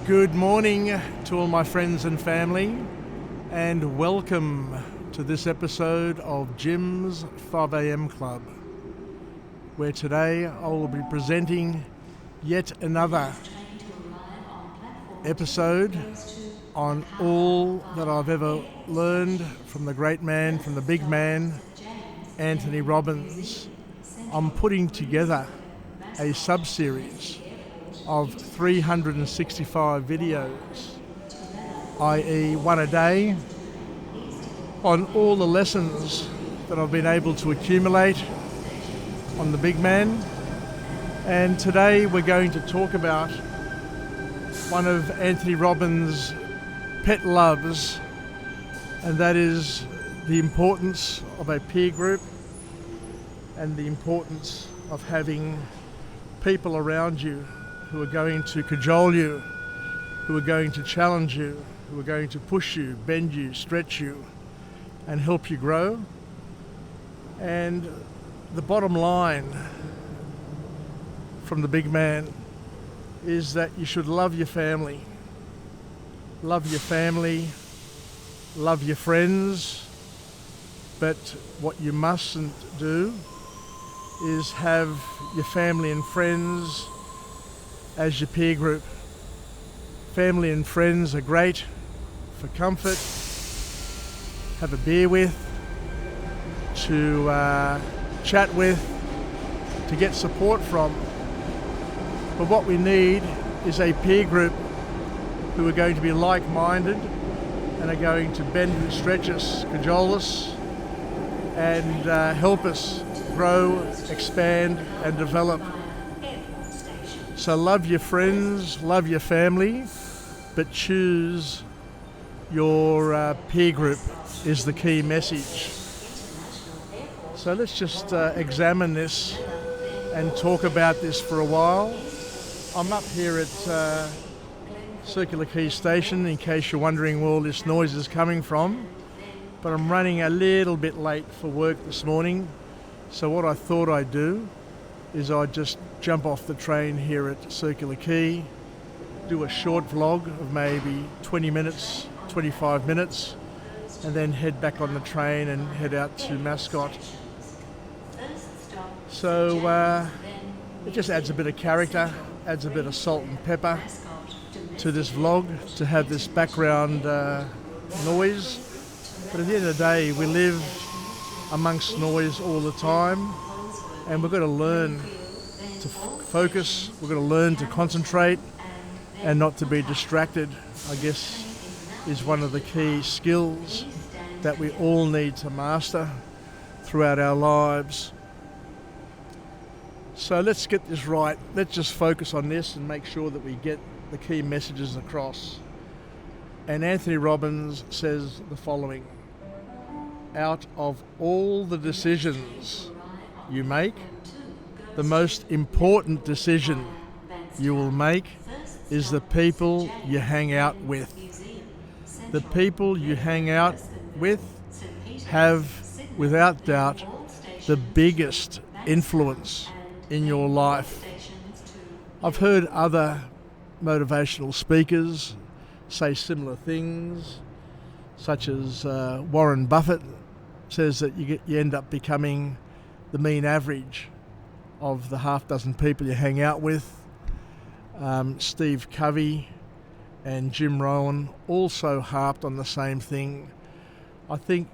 Good morning to all my friends and family, and welcome to this episode of Jim's 5am Club, where today I will be presenting yet another episode on all that I've ever learned from the great man, from the big man, Tony Robbins. I'm putting together a sub-series of 365 videos, i.e. one a day, on all the lessons that I've been able to accumulate on the big man. And today we're going to talk about one of Tony Robbins' pet loves, and that is the importance of a peer group and the importance of having people around you who are going to cajole you, who are going to challenge you, who are going to push you, bend you, stretch you, and help you grow. And the bottom line from the big man is that you should love your family. Love your family, love your friends, but what you mustn't do is have your family and friends as your peer group. Family and friends are great for comfort, have a beer with, to chat with, to get support from. But what we need is a peer group who are going to be like-minded and are going to bend and stretch us, cajole us, and help us grow, expand, and develop. So love your friends, love your family, but choose your peer group is the key message. So let's just examine this and talk about this for a while. I'm up here at Circular Quay Station, in case you're wondering where all this noise is coming from, but I'm running a little bit late for work this morning. So what I thought I'd do is I'd just jump off the train here at Circular Quay, do a short vlog of maybe 20 minutes, 25 minutes, and then head back on the train and head out to Mascot. So it just adds a bit of character, adds a bit of salt and pepper to this vlog, to have this background noise. But at the end of the day, we live amongst noise all the time, and we've got to learn to focus, we've got to learn to concentrate and not to be distracted, I guess, is one of the key skills that we all need to master throughout our lives. So let's get this right. Let's just focus on this and make sure that we get the key messages across. And Tony Robbins says the following: out of all the decisions you make, the most important decision you will make is the people you hang out with. The people you hang out with have, without doubt, the biggest influence in your life. I've heard other motivational speakers say similar things, such as Warren Buffett says that you end up becoming the mean average of the half dozen people you hang out with. Steve Covey and Jim Rohn also harped on the same thing. I think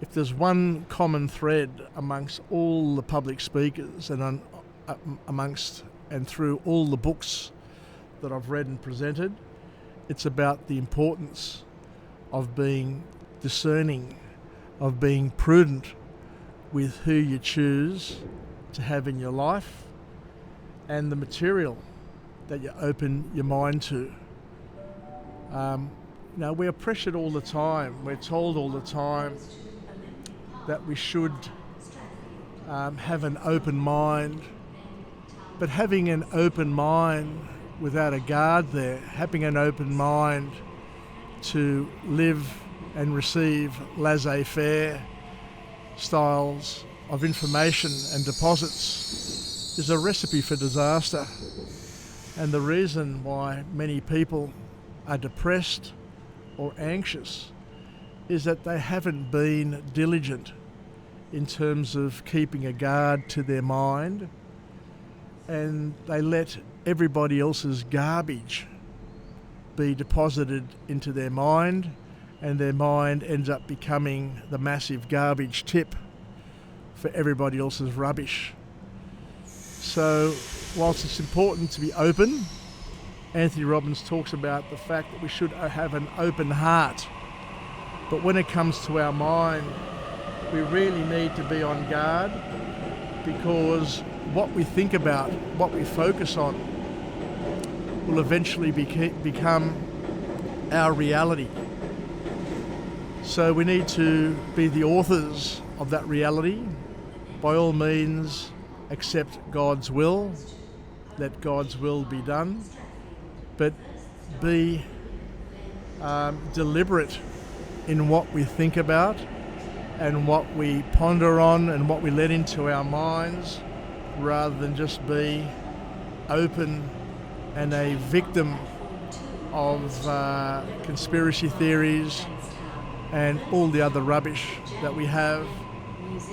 if there's one common thread amongst all the public speakers and amongst and through all the books that I've read and presented, it's about the importance of being discerning, of being prudent with who you choose to have in your life and the material that you open your mind to. We are pressured all the time. We're told all the time that we should have an open mind. But having an open mind without a guard there, having an open mind to live and receive laissez-faire styles of information and deposits is a recipe for disaster. And the reason why many people are depressed or anxious is that they haven't been diligent in terms of keeping a guard to their mind, and they let everybody else's garbage be deposited into their mind, and their mind ends up becoming the massive garbage tip for everybody else's rubbish. So whilst it's important to be open, Anthony Robbins talks about the fact that we should have an open heart. But when it comes to our mind, we really need to be on guard, because what we think about, what we focus on, will eventually become our reality. So we need to be the authors of that reality. By all means, accept God's will, let God's will be done, but be deliberate in what we think about and what we ponder on and what we let into our minds, rather than just be open and a victim of conspiracy theories and all the other rubbish that we have.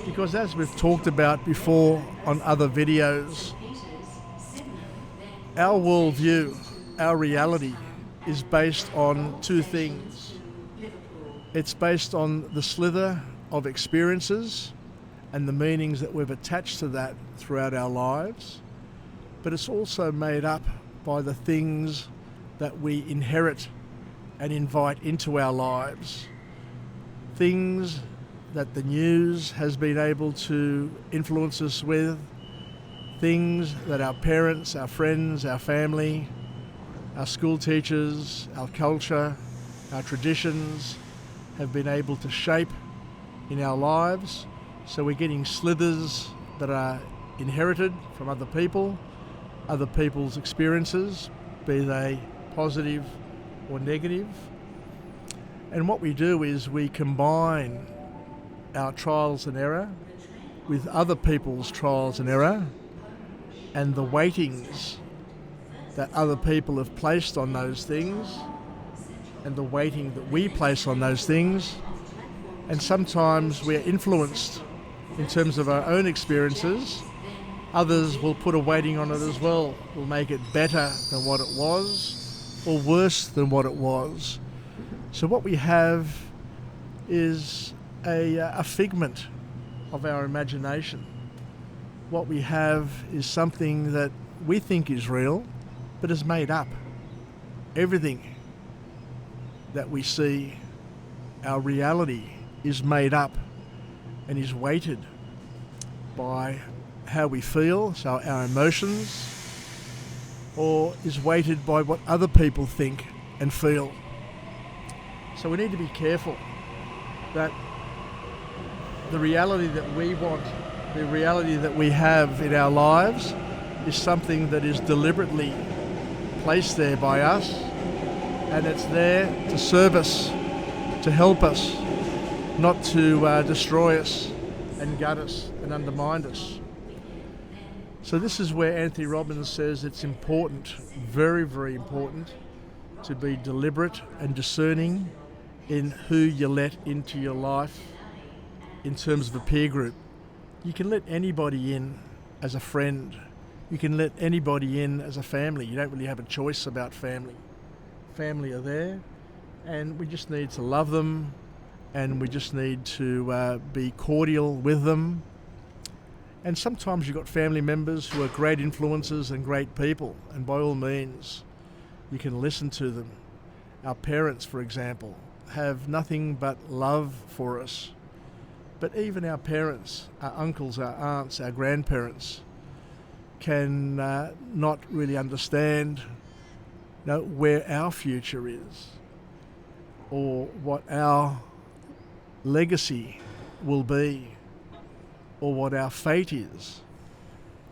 Because as we've talked about before on other videos, our worldview, our reality, is based on two things. It's based on the slither of experiences and the meanings that we've attached to that throughout our lives, but it's also made up by the things that we inherit and invite into our lives. Things that the news has been able to influence us with, things that our parents, our friends, our family, our school teachers, our culture, our traditions have been able to shape in our lives. So we're getting slithers that are inherited from other people, other people's experiences, be they positive or negative. And what we do is we combine our trials and error with other people's trials and error, and the weightings that other people have placed on those things, and the weighting that we place on those things. And sometimes we're influenced in terms of our own experiences. Others will put a weighting on it as well, will make it better than what it was or worse than what it was. So what we have is a figment of our imagination. What we have is something that we think is real, but is made up. Everything that we see, our reality, is made up and is weighted by how we feel, so our emotions, or is weighted by what other people think and feel. So we need to be careful that the reality that we want, the reality that we have in our lives, is something that is deliberately placed there by us, and it's there to serve us, to help us, not to destroy us and gut us and undermine us. So this is where Anthony Robbins says it's important, very, very important, to be deliberate and discerning in who you let into your life in terms of a peer group. You can let anybody in as a friend. You can let anybody in as a family. You don't really have a choice about family. Family are there, and we just need to love them, and we just need to be cordial with them. And sometimes you've got family members who are great influences and great people, and by all means, you can listen to them. Our parents, for example, have nothing but love for us. But even our parents, our uncles, our aunts, our grandparents, can not really understand where our future is, or what our legacy will be, or what our fate is.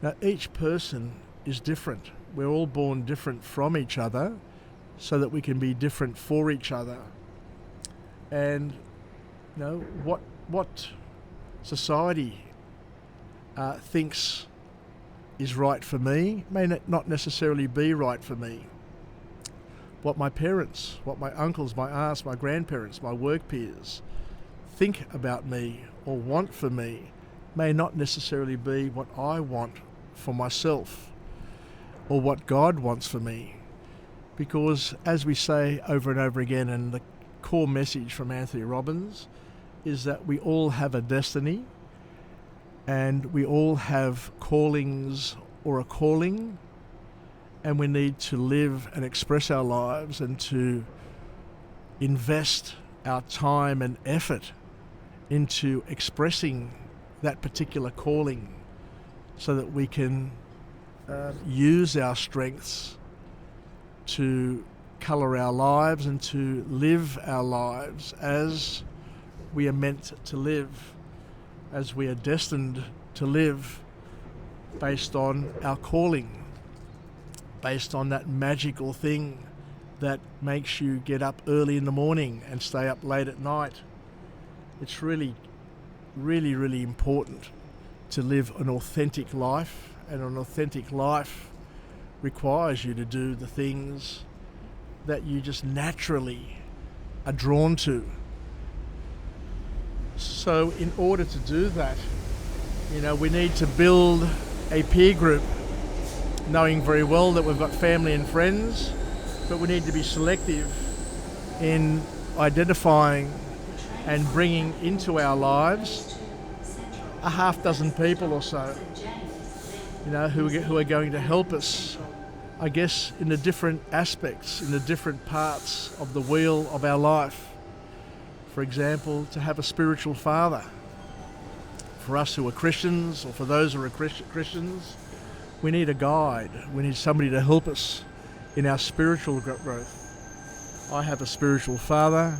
Now, each person is different. We're all born different from each other, so that we can be different for each other. And what society thinks is right for me may not necessarily be right for me. What my parents, what my uncles, my aunts, my grandparents, my work peers think about me or want for me may not necessarily be what I want for myself or what God wants for me. Because as we say over and over again, and the core message from Anthony Robbins is that we all have a destiny and we all have callings or a calling, and we need to live and express our lives and to invest our time and effort into expressing that particular calling so that we can use our strengths to colour our lives and to live our lives as we are meant to live, as we are destined to live, based on our calling, based on that magical thing that makes you get up early in the morning and stay up late at night. It's really, really, really important to live an authentic life, and an authentic life requires you to do the things that you just naturally are drawn to. So in order to do that, we need to build a peer group, knowing very well that we've got family and friends, but we need to be selective in identifying and bringing into our lives a half dozen people or so, who are going to help us, I guess, in the different aspects, in the different parts of the wheel of our life. For example, to have a spiritual father. For us who are Christians, or for those who are Christians, we need a guide. We need somebody to help us in our spiritual growth. I have a spiritual father.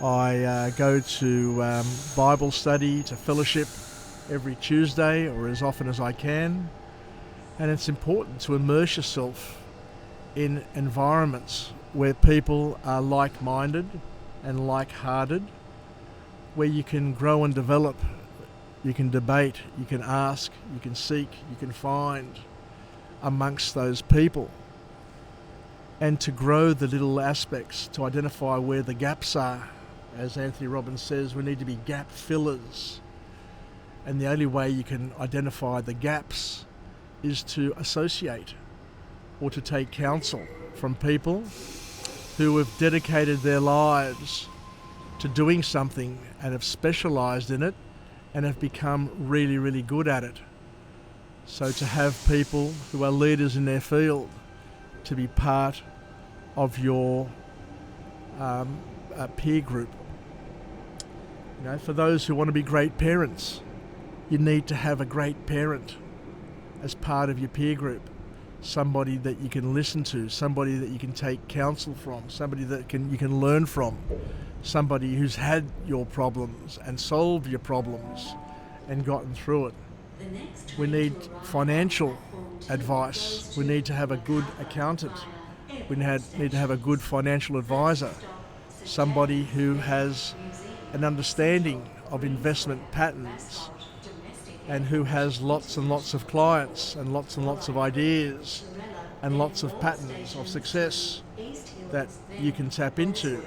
I go to Bible study, to fellowship every Tuesday or as often as I can. And it's important to immerse yourself in environments where people are like-minded and like-hearted, where you can grow and develop, you can debate, you can ask, you can seek, you can find amongst those people. And to grow the little aspects, to identify where the gaps are. As Anthony Robbins says, we need to be gap fillers. And the only way you can identify the gaps is to associate or to take counsel from people who have dedicated their lives to doing something and have specialised in it and have become really, really good at it. So to have people who are leaders in their field to be part of your peer group. For those who want to be great parents, you need to have a great parent as part of your peer group. Somebody that you can listen to, somebody that you can take counsel from, somebody that you can learn from, somebody who's had your problems and solved your problems and gotten through it. We need financial advice. We need to have a good accountant. We need to have a good financial advisor, somebody who has an understanding of investment patterns and who has lots and lots of clients and lots of ideas and lots of patterns of success that you can tap into.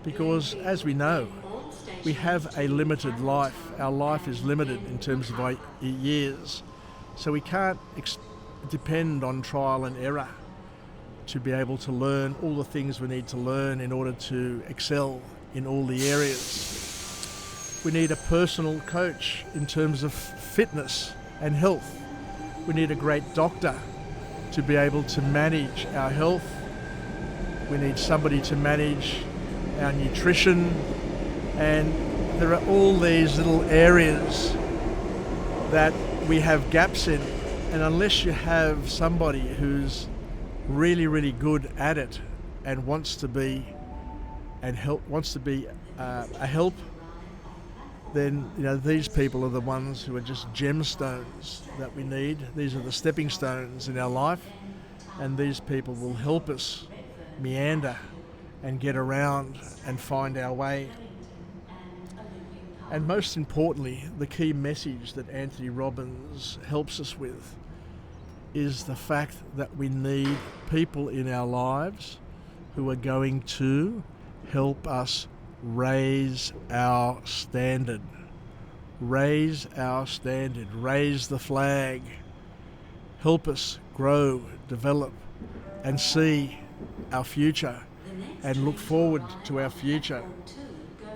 Because as we know, we have a limited life. Our life is limited in terms of years. So we can't depend on trial and error to be able to learn all the things we need to learn in order to excel in all the areas. We need a personal coach in terms of fitness and health. We need a great doctor to be able to manage our health. We need somebody to manage our nutrition. And there are all these little areas that we have gaps in. And unless you have somebody who's really, really good at it and wants to be a help, then these people are the ones who are just gemstones that we need. These are the stepping stones in our life, and these people will help us meander and get around and find our way. And most importantly, the key message that Anthony Robbins helps us with is the fact that we need people in our lives who are going to help us raise our standard. Raise our standard, raise the flag, help us grow, develop, and see our future and look forward to our future.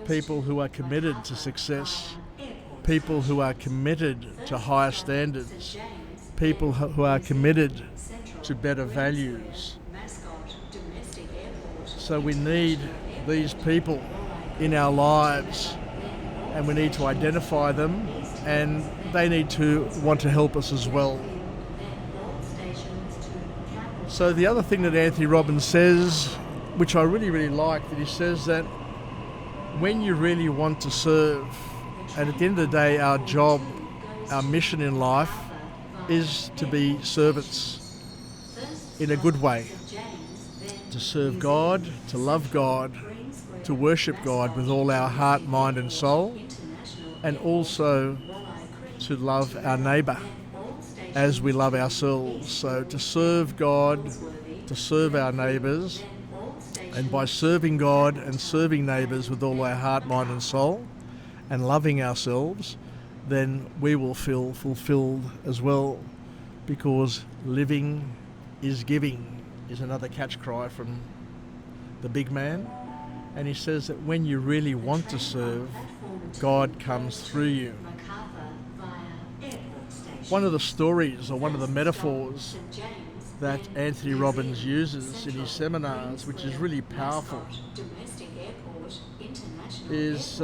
People who are committed to success, people who are committed to higher standards, people who are committed to better values. So we need these people in our lives, and we need to identify them, and they need to want to help us as well. So the other thing that Anthony Robbins says, which I really like, that he says that when you really want to serve, and at the end of the day, our job, our mission in life is to be servants in a good way, to serve God, to love God, to worship God with all our heart, mind and soul, and also to love our neighbour as we love ourselves. So to serve God, to serve our neighbours, and by serving God and serving neighbours with all our heart, mind and soul, and loving ourselves, then we will feel fulfilled as well, because living is giving is another catch cry from the big man. And he says that when you really want to serve, God comes through you. One of the stories, or one of the metaphors that Anthony Robbins uses in his seminars, which is really powerful, is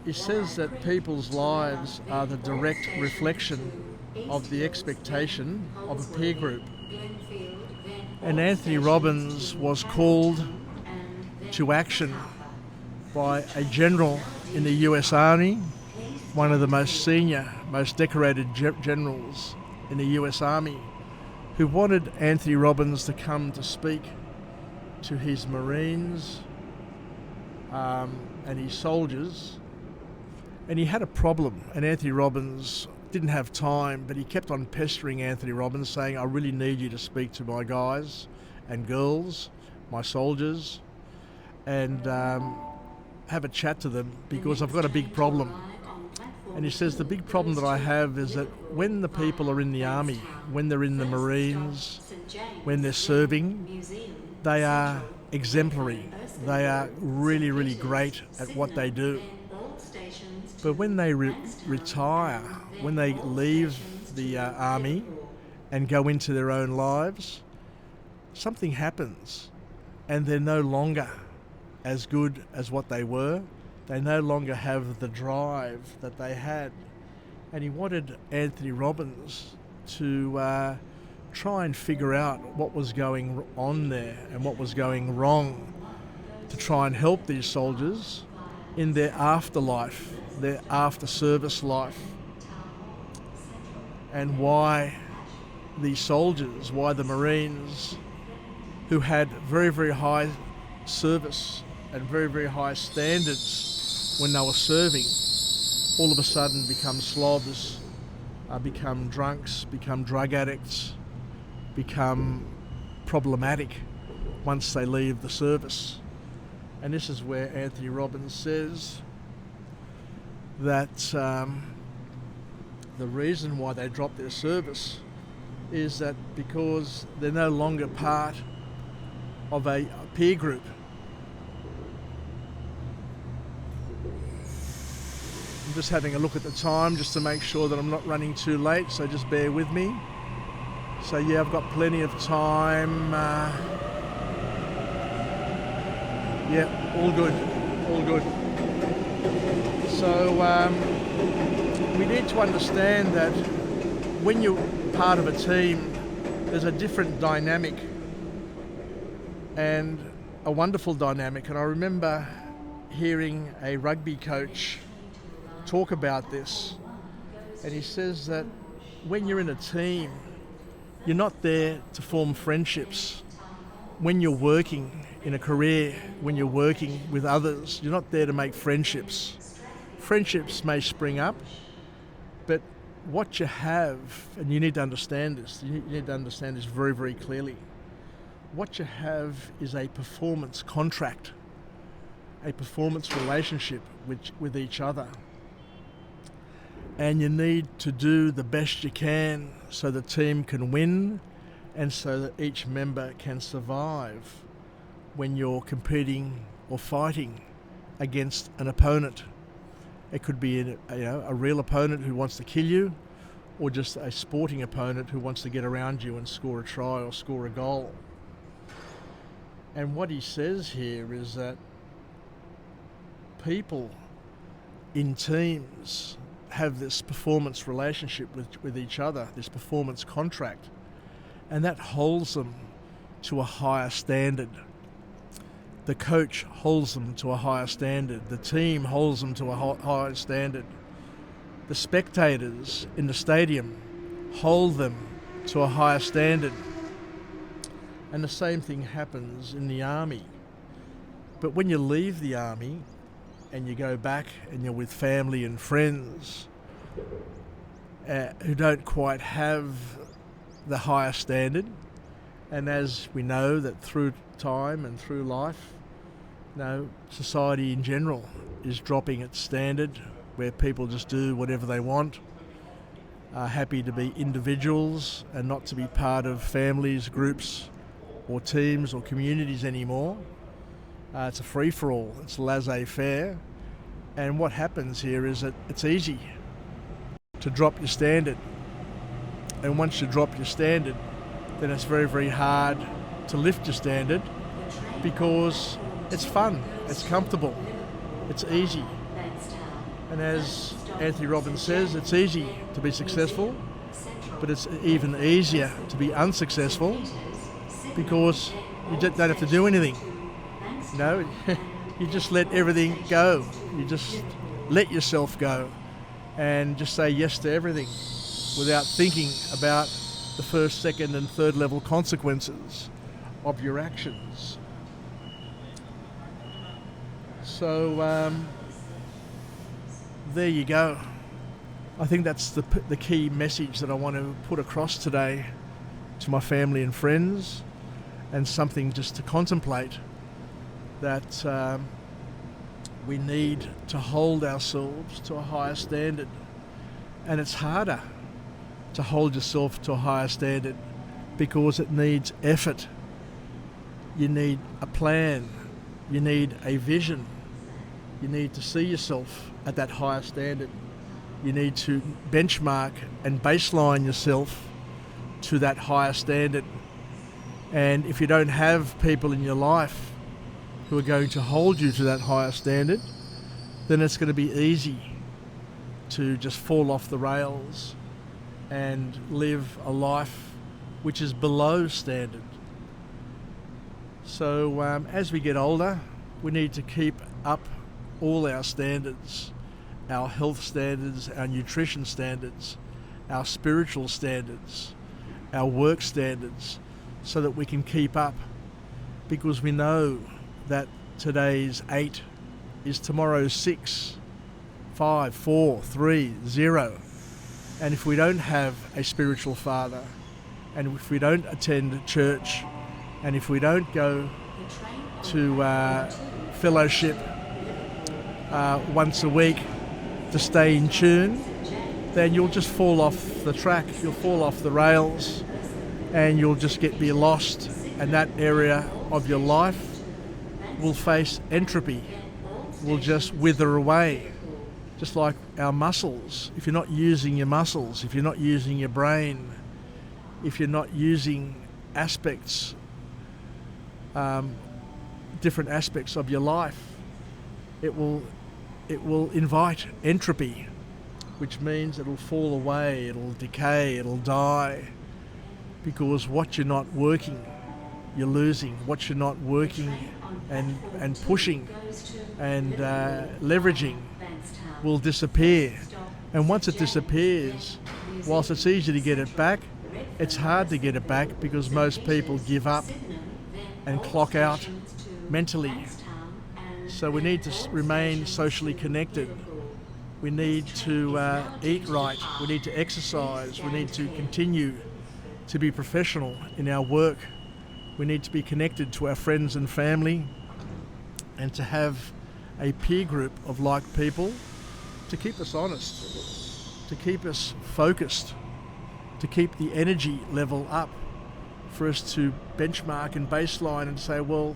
he says that people's lives are the direct reflection of the expectation of a peer group. And Anthony Robbins was called to action by a general in the US Army, one of the most senior, most decorated generals in the US Army, who wanted Anthony Robbins to come to speak to his Marines and his soldiers. And he had a problem, and Anthony Robbins didn't have time, but he kept on pestering Anthony Robbins, saying, I really need you to speak to my guys and girls, my soldiers, and have a chat to them, because I've got a big problem. And he says, the big problem that I have is that when the people are in the army, when they're in the Marines, when they're serving, they are exemplary. They are really great at what they do. But when they retire, when they leave the army and go into their own lives, something happens, and they're no longer as good as what they were. They no longer have the drive that they had. And he wanted Anthony Robbins to try and figure out what was going on there and what was going wrong, to try and help these soldiers in their afterlife, their after-service life, and why these soldiers, why the Marines, who had very high service and very high standards when they were serving, all of a sudden become slobs, become drunks, become drug addicts, become problematic once they leave the service. And this is where Anthony Robbins says that the reason why they drop their service is that because they're no longer part of a peer group. I'm just having a look at the time just to make sure that I'm not running too late, so just bear with me. So yeah, I've got plenty of time. Yeah, all good. So we need to understand that when you're part of a team, there's a different dynamic, and a wonderful dynamic. And I remember hearing a rugby coach talk about this, and he says that when you're in a team, you're not there to form friendships. When you're working in a career, when you're working with others, you're not there to make friendships. Friendships may spring up, but what you have, and you need to understand this, you need to understand this very, very clearly. What you have is a performance contract, a performance relationship with each other. And you need to do the best you can so the team can win and so that each member can survive when you're competing or fighting against an opponent. It could be a real opponent who wants to kill you, or just a sporting opponent who wants to get around you and score a try or score a goal. And what he says here is that people in teams have this performance relationship with each other, this performance contract, and that holds them to a higher standard. The coach holds them to a higher standard. The team holds them to a higher standard. The spectators in the stadium hold them to a higher standard. And the same thing happens in the army. But when you leave the army and you go back and you're with family and friends who don't quite have the higher standard, and as we know that through time and through life, society in general is dropping its standard, where people just do whatever they want, are happy to be individuals and not to be part of families, groups or teams or communities anymore. It's a free-for-all, it's laissez-faire, and what happens here is that it's easy to drop your standard, and once you drop your standard, then it's very, very hard to lift your standard, because it's fun, it's comfortable, it's easy. And as Tony Robbins says, it's easy to be successful, but it's even easier to be unsuccessful, because you don't have to do anything. You just let everything go. You just let yourself go and just say yes to everything without thinking about the first, second and third level consequences of your actions. So there you go. I think that's the key message that I want to put across today to my family and friends, and something just to contemplate, that we need to hold ourselves to a higher standard. And it's harder to hold yourself to a higher standard because it needs effort. You need a plan. You need a vision. You need to see yourself at that higher standard. You need to benchmark and baseline yourself to that higher standard. And if you don't have people in your life who are going to hold you to that higher standard, then it's going to be easy to just fall off the rails and live a life which is below standard. So as we get older, we need to keep up all our standards, our health standards, our nutrition standards, our spiritual standards, our work standards, so that we can keep up, because we know that today's 8 is tomorrow's 6, 5, 4, 3, 0. And if we don't have a spiritual father, and if we don't attend church, and if we don't go to fellowship once a week to stay in tune, then you'll just fall off the track, you'll fall off the rails, and you'll just be lost, and that area of your life will face entropy, will just wither away. Just like our muscles, if you're not using your muscles, if you're not using your brain, if you're not using aspects, different aspects of your life, it will invite entropy, which means it'll fall away, it'll decay, it'll die, because what you're not working, you're losing. What you're not working and pushing and leveraging will disappear. And once it disappears, whilst it's easy to get it back, it's hard to get it back, because most people give up and clock out mentally. So we need to remain socially connected. We need to eat right. We need to exercise. We need to continue to be professional in our work. We need to be connected to our friends and family, and to have a peer group of like people to keep us honest, to keep us focused, to keep the energy level up, for us to benchmark and baseline and say, well,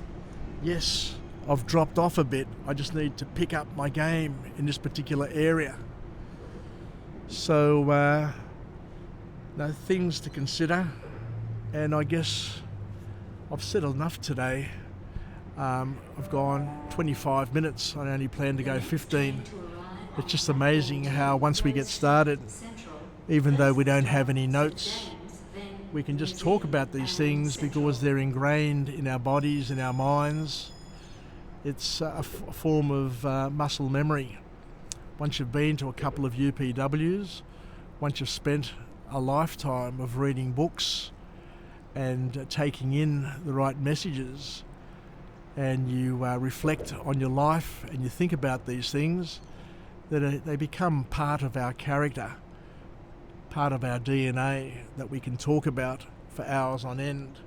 yes, I've dropped off a bit. I just need to pick up my game in this particular area. So, things to consider. And I guess I've said enough today. I've gone 25 minutes. I only plan to go 15. It's just amazing how once we get started, even though we don't have any notes, we can just talk about these things because they're ingrained in our bodies, in our minds. It's a form of muscle memory. Once you've been to a couple of UPWs, once you've spent a lifetime of reading books and taking in the right messages, and you reflect on your life and you think about these things, that they become part of our character, part of our DNA that we can talk about for hours on end.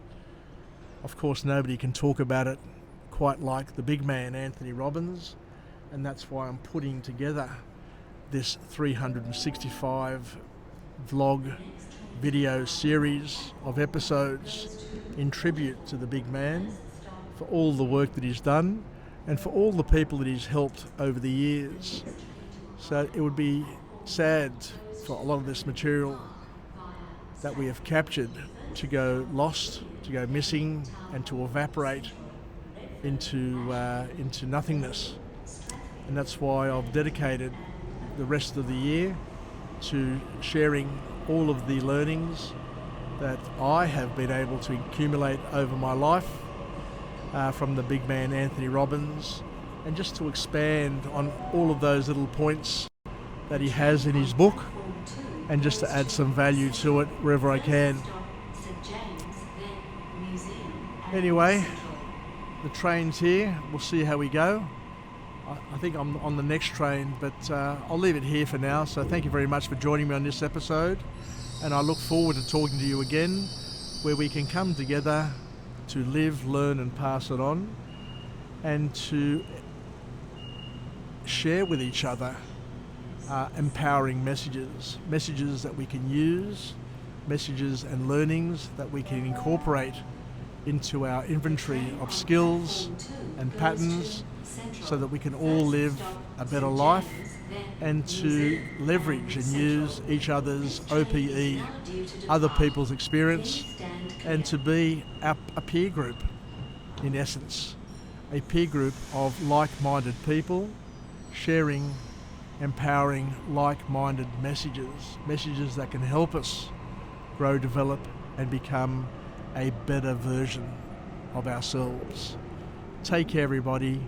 Of course, nobody can talk about it quite like the big man, Tony Robbins, and that's why I'm putting together this 365 vlog video series of episodes in tribute to the big man, for all the work that he's done and for all the people that he's helped over the years. So it would be sad for a lot of this material that we have captured to go lost, to go missing, and to evaporate into nothingness. And that's why I've dedicated the rest of the year to sharing all of the learnings that I have been able to accumulate over my life from the big man Tony Robbins, and just to expand on all of those little points that he has in his book, and just to add some value to it wherever I can. Anyway, the train's here. We'll see how we go. I think I'm on the next train, but I'll leave it here for now. So thank you very much for joining me on this episode, and I look forward to talking to you again, where we can come together to live, learn and pass it on, and to share with each other empowering messages that we can use, messages and learnings that we can incorporate into our inventory of skills and patterns, so that we can all live a better life, and to leverage and use each other's OPE, other people's experience, and to be a peer group, in essence, a peer group of like-minded people sharing empowering, like-minded messages that can help us grow, develop and become a better version of ourselves. Take care, everybody.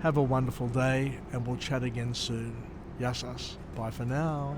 Have a wonderful day, and we'll chat again soon. Yassas. Bye for now.